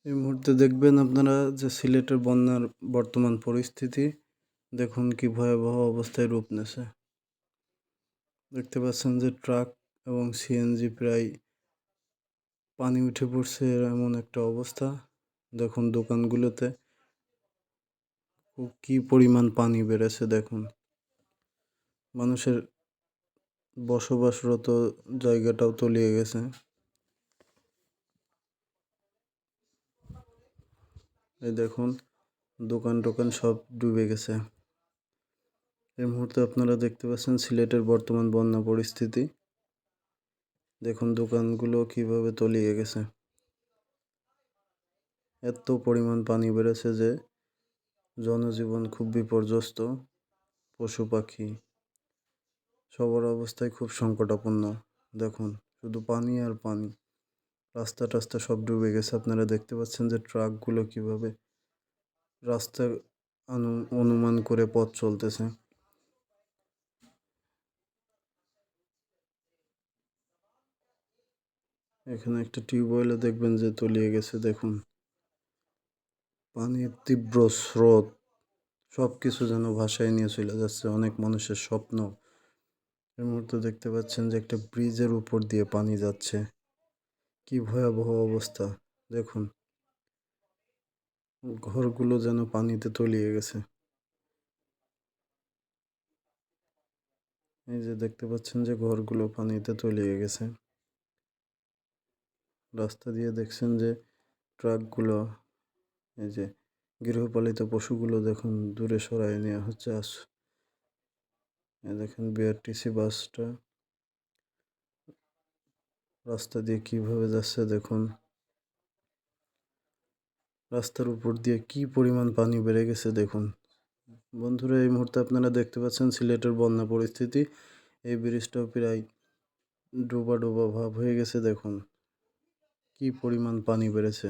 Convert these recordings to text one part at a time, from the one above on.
এই মুহূর্তে দেখবেন আপনারা যে সিলেটের বন্যার বর্তমান পরিস্থিতি দেখুন কি ভয়াবহ অবস্থায় রূপ নেছে। দেখতে পাচ্ছেন যে ট্রাক এবং সিএনজি প্রায় পানি উঠে পড়ছে এমন একটা অবস্থা। দেখুন দোকানগুলোতে কি পরিমাণ পানি বেড়েছে দেখুন। মানুষের বসবাসরত জায়গাটাও তলিয়ে গেছে। এই দেখুন দোকান টোকান সব ডুবে গেছে। এই মুহূর্তে আপনারা দেখতে পাচ্ছেন সিলেটের বর্তমান বন্যা পরিস্থিতি। দেখুন দোকানগুলো কিভাবে তলিয়ে গেছে। এত পরিমাণ পানি বেড়েছে যে জনজীবন খুব বিপর্যস্ত, পশু পাখি সবার অবস্থায় খুব সংকটাপন্ন। দেখুন শুধু পানি আর পানি, রাস্তা টাস্তা সব ডুবে গেছে। আপনারা দেখতে পাচ্ছেন যে ট্রাকগুলো কিভাবে রাস্তা অনুমান করে পথ চলতেছে। এখানে একটা টিউবওয়েলে দেখবেন যে তলিয়ে গেছে। দেখুন পানির তীব্র স্রোত সব কিছু যেন ভাসায় নিয়ে চলে যাচ্ছে। অনেক মানুষের স্বপ্ন। এই মুহূর্তে দেখতে পাচ্ছেন যে একটা ব্রিজের উপর দিয়ে পানি যাচ্ছে। কি ভয়াবহ অবস্থা দেখুন। ঘরগুলো যেন পানিতে তলিয়ে গেছে। এই যে দেখতে পাচ্ছেন যে ঘরগুলো পানিতে তলিয়ে গেছে। রাস্তা দিয়ে দেখছেন যে ট্রাকগুলো, এই যে গৃহপালিত পশুগুলো দেখুন দূরে সরায় নেওয়া হচ্ছে। এই দেখেন বিআরটিসি বাসটা রাস্তা দিয়ে কিভাবে যাচ্ছে দেখুন। রাস্তার উপর দিয়ে কি পরিমাণ পানি বেড়ে গেছে দেখুন। বন্ধুরা এই মুহূর্তে আপনারা দেখতে পাচ্ছেন সিলেটের বন্যা পরিস্থিতি। এই ব্রিজটাও প্রায় ডোবা ডোবা ভাব হয়ে গেছে। দেখুন কি পরিমাণ পানি বেড়েছে।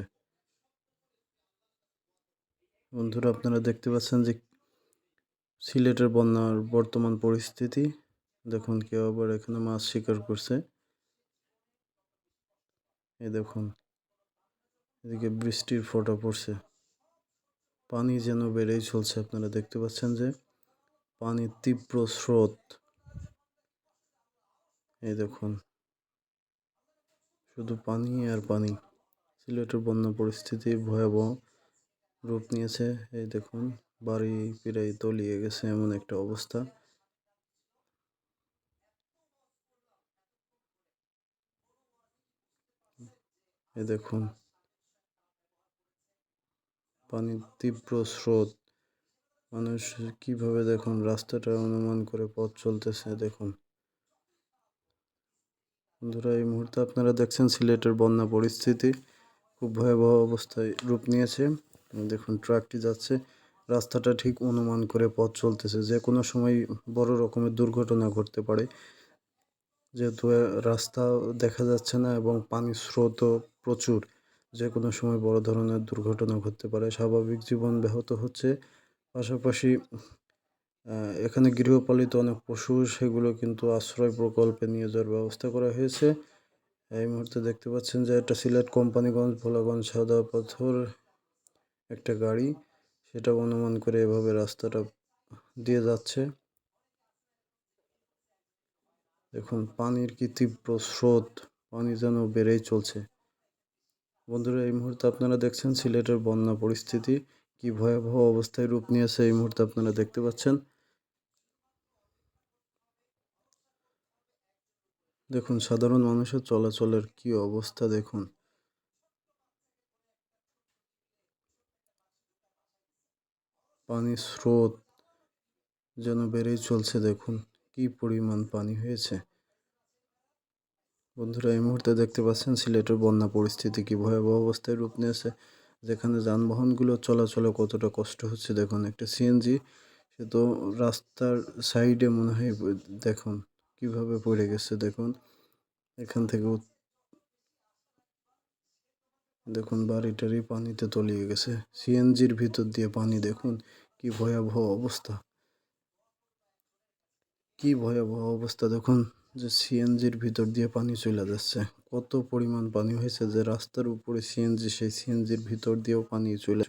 বন্ধুরা আপনারা দেখতে পাচ্ছেন যে সিলেটের বন্যার বর্তমান পরিস্থিতি। দেখুন কেউ আবার এখানে মাছ শিকার করছে। এই দেখুন এদিকে বৃষ্টির ফোঁটা পড়ছে। পানি যেন বেড়েই চলছে। আপনারা দেখতে পাচ্ছেন যে পানির তীব্র স্রোত। এই দেখুন শুধু পানি আর পানি। সিলেটের বন্যা পরিস্থিতি ভয়াবহ রূপ নিয়েছে। এই দেখুন বাড়ি প্রায় তলিয়ে গেছে এমন একটা অবস্থা। এই দেখুন পানির তীব্র স্রোত। মানুষ কিভাবে দেখুন রাস্তাটা অনুমান করে পথ চলতেছে। দেখুন বন্ধুরা এই মুহূর্তে আপনারা দেখছেন সিলেটের বন্যা পরিস্থিতি খুব ভয়াবহ অবস্থায় রূপ নিয়েছে। দেখুন ট্রাকটি যাচ্ছে, রাস্তাটা ঠিক অনুমান করে পথ চলতেছে। যে কোনো সময় বড় রকমের দুর্ঘটনা ঘটতে পারে, যেহেতু রাস্তা দেখা যাচ্ছে না এবং পানির স্রোতও প্রচুর। যে কোনো সময় বড় ধরনের দুর্ঘটনা ঘটতে পারে। স্বাভাবিক জীবন ব্যাহত হচ্ছে। পাশাপাশি এখানে গৃহপালিত অনেক পশু, সেগুলো কিন্তু আশ্রয় প্রকল্পে নিয়ে যাওয়ার ব্যবস্থা করা হয়েছে। এই মুহূর্তে দেখতে পাচ্ছেন যে একটা সিলেট কোম্পানিগঞ্জ ভোলাগঞ্জ সাদা পাথর একটা গাড়ি, সেটা অনুমান করে এভাবে রাস্তাটা দিয়ে যাচ্ছে। দেখুন পানির কি তীব্র স্রোত, পানি যেন বেড়েই চলছে। বন্ধুরা এই মুহূর্তে আপনারা দেখছেন সিলেটের বন্যা পরিস্থিতি কি ভয়াবহ অবস্থায় রূপ নিয়েছে। এই মুহূর্তে আপনারা দেখতে পাচ্ছেন। দেখুন সাধারণ মানুষের চলাচলের কি অবস্থা দেখুন। পানির স্রোত যেন বেড়েই চলছে। দেখুন কি পরিমাণ পানি হয়েছে। বন্ধুরা এই মুহূর্তে দেখতে পাচ্ছেন সিলেটের বন্যা পরিস্থিতি কি ভয়াবহ অবস্থায় রূপ নিয়েছে। যেখানে যানবাহনগুলো চলাচলে কতটা কষ্ট হচ্ছে। দেখুন একটা সিএনজি, সে তো রাস্তার সাইডে মনে হয়। দেখুন কিভাবে পড়ে গেছে। দেখুন এখান থেকে দেখুন বাড়িটারি পানিতে তলিয়ে গেছে। সিএনজির ভিতর দিয়ে পানি। দেখুন কি ভয়াবহ অবস্থা, কি ভয়াবহ অবস্থা দেখুন। যে সিএনজির ভিতর দিয়ে পানি চলে যাচ্ছে। কত পরিমাণ পানি হয়েছে যে রাস্তার উপরে সিএনজি, সেই সিএনজির ভিতর দিয়েও পানি চলে